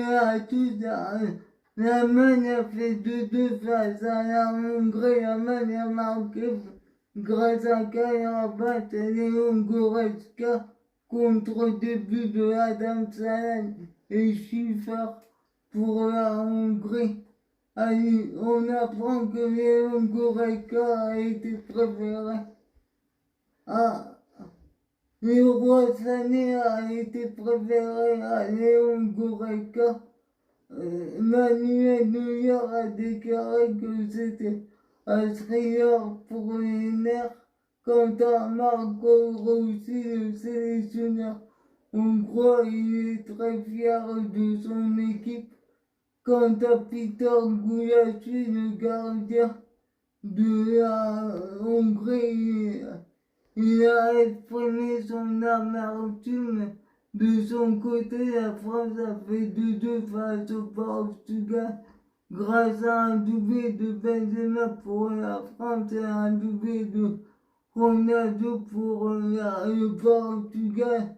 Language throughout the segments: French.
À tous, l'Allemagne a fait 2-2 face à la Hongrie. L'Allemagne a marqué grâce à Karabat et Léon Goretzka contre début de Adam Salah et Schiffer pour la Hongrie. Allez, on apprend que Léon Goretzka a été préféré le roi Sané a été préféré à Léon Goretzka. Manuel Neuer a déclaré que c'était un thriller pour les nerfs. Quant à Marco Rossi, le sélectionneur hongrois, il est très fier de son équipe. Quant à Peter Gulácsi, le gardien de la Hongrie, il a exprimé son amertume. De son côté, la France a fait 2-2 face au Portugal grâce à un doublé de Benzema pour la France et un doublé de Ronaldo pour le Portugal.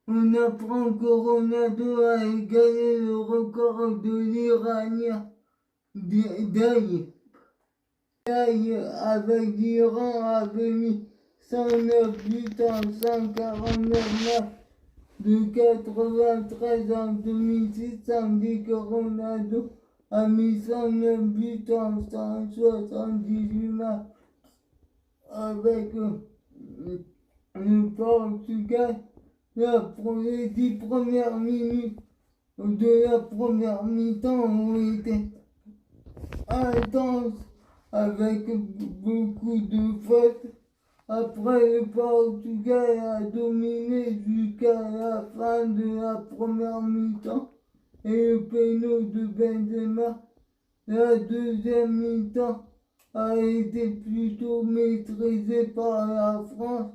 On apprend que Ronaldo a égalé le record de l'Iranien Daï avec l'Iran avait mis 109 buts en 149 matchs de 93 en 2006, tandis que Ronaldo a mis 109 buts en 178 matchs avec le Portugal. Pour les 10 premières minutes de la première mi-temps ont été intenses avec beaucoup de fautes. Après, le Portugal a dominé jusqu'à la fin de la première mi-temps et le péno de Benzema. La deuxième mi-temps a été plutôt maîtrisée par la France.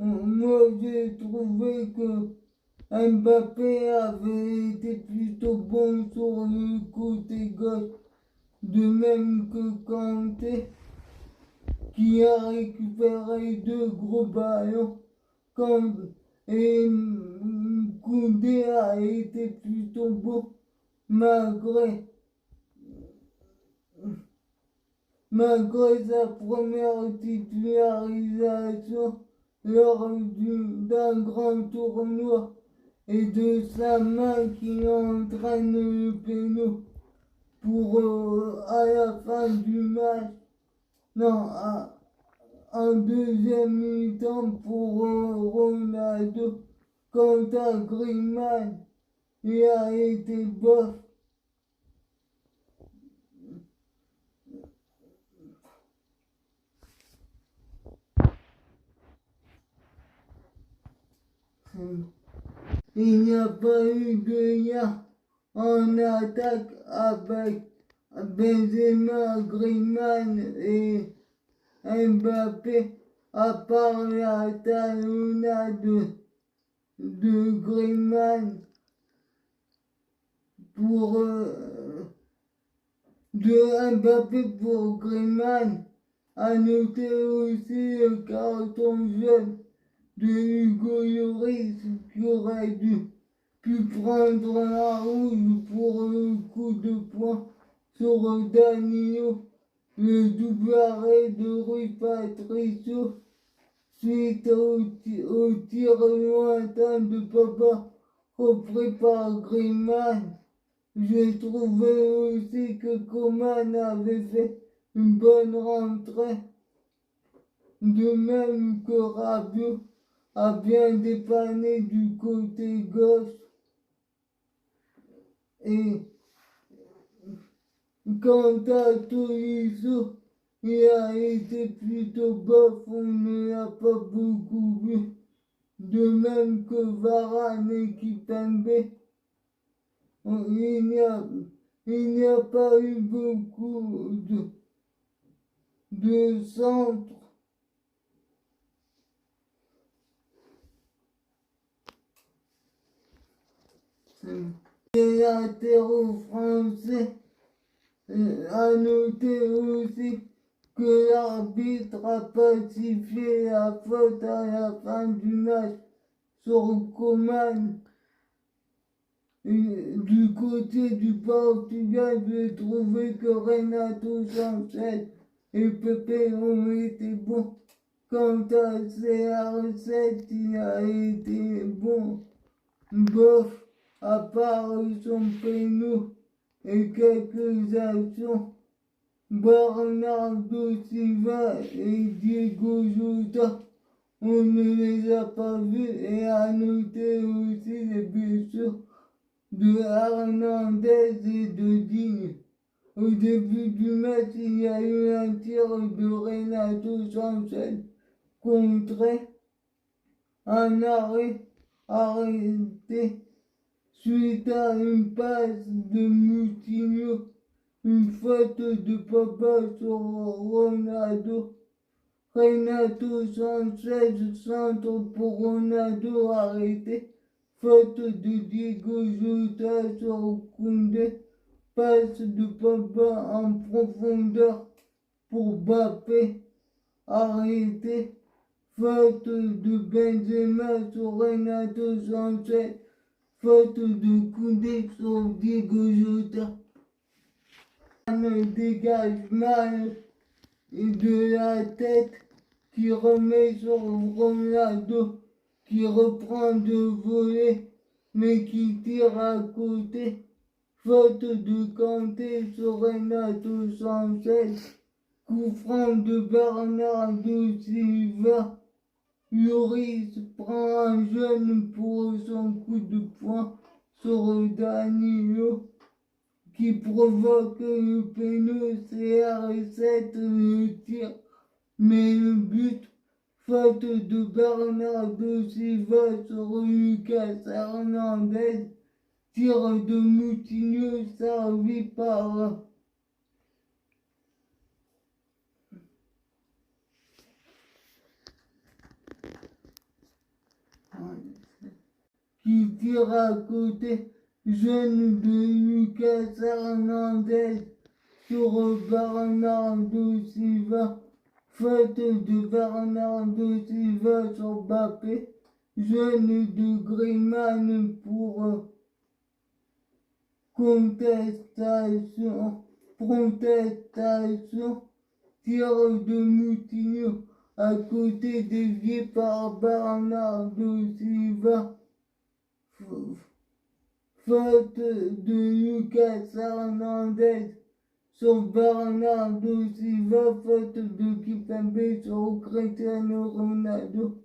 Moi, j'ai trouvé que Mbappé avait été plutôt bon sur le côté gauche, de même que Kanté, qui a récupéré 2 gros ballons. Et Koundé a été plutôt bon malgré sa première titularisation lors d'un grand tournoi et de sa main qui entraîne le péno pour à la fin du match. Non, en deuxième mi-temps pour Ronaldo. Quant à Griezmann, il a été bof. Il n'y a pas eu de lien en attaque avec Benzema, Griezmann et Mbappé, à part la talonnade de Griezmann de Mbappé pour Griezmann. À noter aussi le carton jaune de Hugo Lloris qui aurait pu prendre la rouge pour le coup de poing sur Danilo. Le double arrêt de Rui Patricio suite au tir lointain de Papa repris par Griezmann. J'ai trouvé aussi que Coman avait fait une bonne rentrée, de même que Rabiot a bien dépanné du côté gauche. Et quant à Tolisso, il a été plutôt bof, on ne l'a pas beaucoup vu. De même que Varane et Kimpembe. Il n'y a pas eu beaucoup de centres. Les latéraux français. À noter aussi que l'arbitre a pacifié la faute à la fin du match sur Coman. Du côté du Portugal, j'ai trouvé que Renato Sanchez et Pepe ont été bons. Quant à CR7, il a été bon. Bof, à part son péno et quelques actions, Bernardo Silva et Diego Jota, on ne les a pas vus et à noter aussi les blessures de Hernandez et de Digne. Au début du match, il y a eu un tir de Renato Sanchez contré, un arrêt arrêté suite à une passe de Moutinho, une faute de Papa sur Ronaldo. Renato Sanchez centre pour Ronaldo arrêté. Faute de Diego Jota sur Koundé. Passe de Papa en profondeur pour Mbappé arrêté. Faute de Benzema sur Renato Sanchez. Faute de Koundé sur Diego Jota. Un dégage mal et de la tête qui remet sur Ronaldo, qui reprend de voler, mais qui tire à côté. Faute de Kanté sur Renato Sanchez. Coup franc de Bernardo Silva. Lloris prend un jeune pour son coup de poing sur Danilo, qui provoque le péno. CR7 le tire, mais le but, faute de Bernardo Silva sur Lucas Hernandez, tir de Moutinho servi par qui tire à côté, jeune de Lucas Hernandez sur Bernardo Silva. Faute de Bernardo Silva sur Mbappé, jeune de Griezmann pour protestation, tir de Moutinho à côté dévié par Bernardo Silva. Faute de Lucas Hernandez sur Bernardo Silva, faute de Kimpembe sur Cristiano Ronaldo.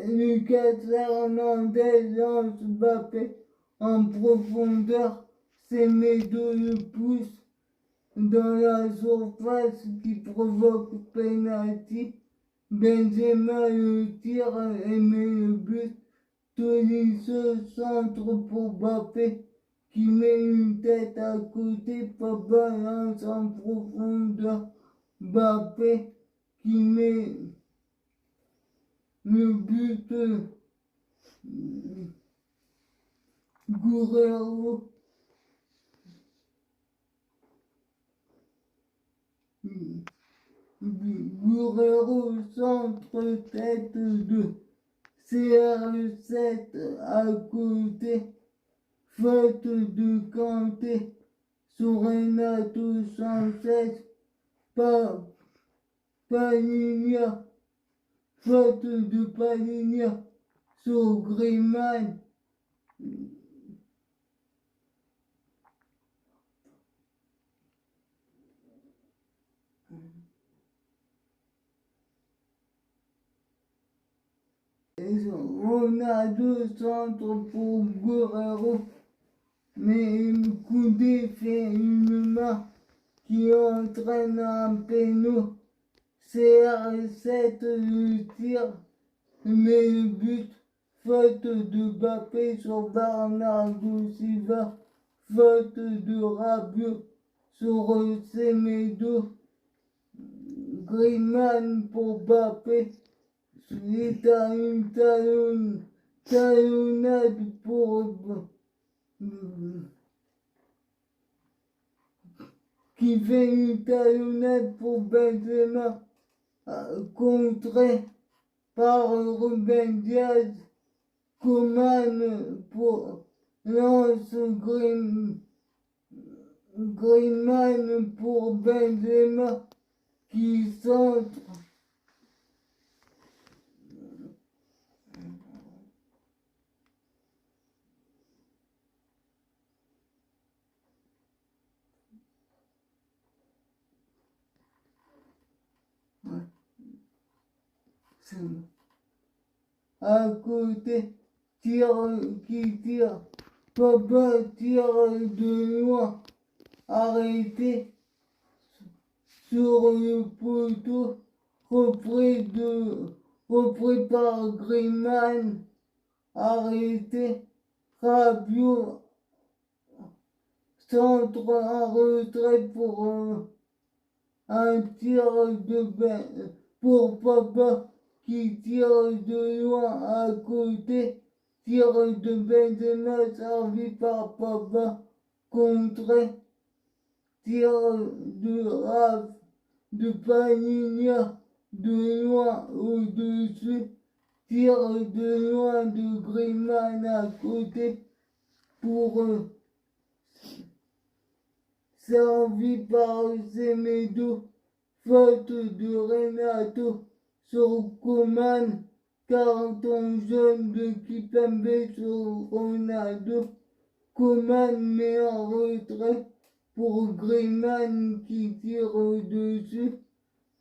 Lucas Hernandez lance Mbappé en profondeur, Semedo le pousse dans la surface qui provoque penalty. Benzema le tire et met le but. Tolisso centre pour Mbappé qui met une tête à côté. Papa lance en profondeur. Mbappé qui met le but. Guerrero centre tête de CR7 à côté. Faute de Kanté sur Renato Sanchez. Palinha. Faute de Palinha sur Griezmann. Ronaldo centre pour Guerrero, mais Koundé fait une main qui entraîne un péno. CR7 le tire, mais le but. Faute de Mbappé sur Bernardo Silva. Faute de Rabiot sur Semedo. Griezmann pour Mbappé. Suite à une talonnade pour qui fait une talonnade pour Benzema, contré par Ruben Diaz Coman pour lance Griezmann pour Benzema qui centre. À côté, qui tire, Papa tire de loin, arrêté sur le poteau, repris par Griezmann, arrêté, Rabiot, centre en retrait pour un tir pour Papa qui tire de loin à côté, tir de Benzema servi par Papa, contré, tir de Panigna de loin au-dessus, tir de loin de Griezmann à côté pour servi par Semedo, faute de Renato sur Coman, carton jaune de Kimpembe sur Ronaldo. Coman met en retrait pour Griezmann qui tire au-dessus,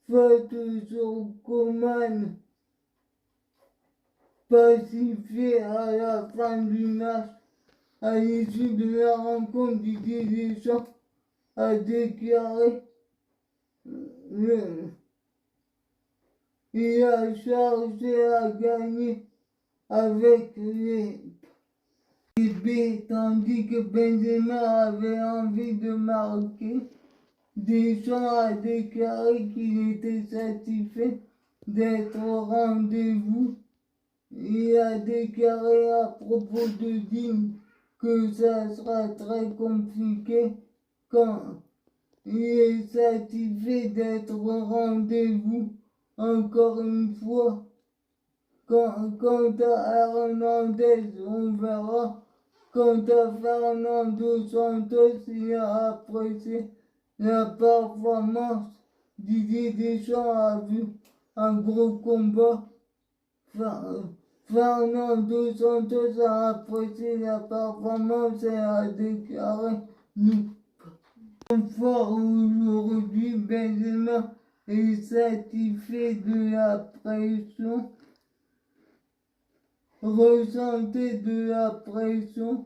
faute sur Coman, pacifié à la fin du match. À l'issue de la rencontre, Didier Deschamps a déclaré il a cherché à gagner avec les B, tandis que Benzema avait envie de marquer. Deschamps a déclaré qu'il était satisfait d'être au rendez-vous. Il a déclaré à propos de Digne que ça sera très compliqué quand il est satisfait d'être au rendez-vous. Encore une fois, quant à Hernandez, on verra. Quant à Fernando Santos, il a apprécié la performance. Didier Deschamps a vu un gros combat. Fernando Santos a apprécié la performance et a déclaré nous. Fort aujourd'hui, Benzema est satisfait de la pression. Ressentait de la pression.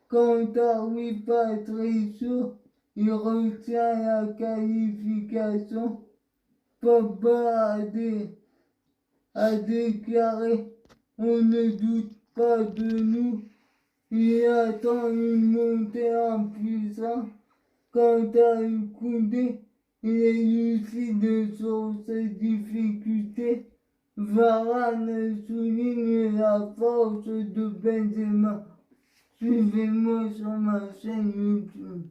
Quant à lui, Patricio, il retient la qualification. Papa a déclaré on ne doute pas de nous. Il attend une montée en puissance. Quant à Koundé, il est lucide sur ses difficultés. Varane souligne la force de Benzema. Suivez-moi sur ma chaîne YouTube.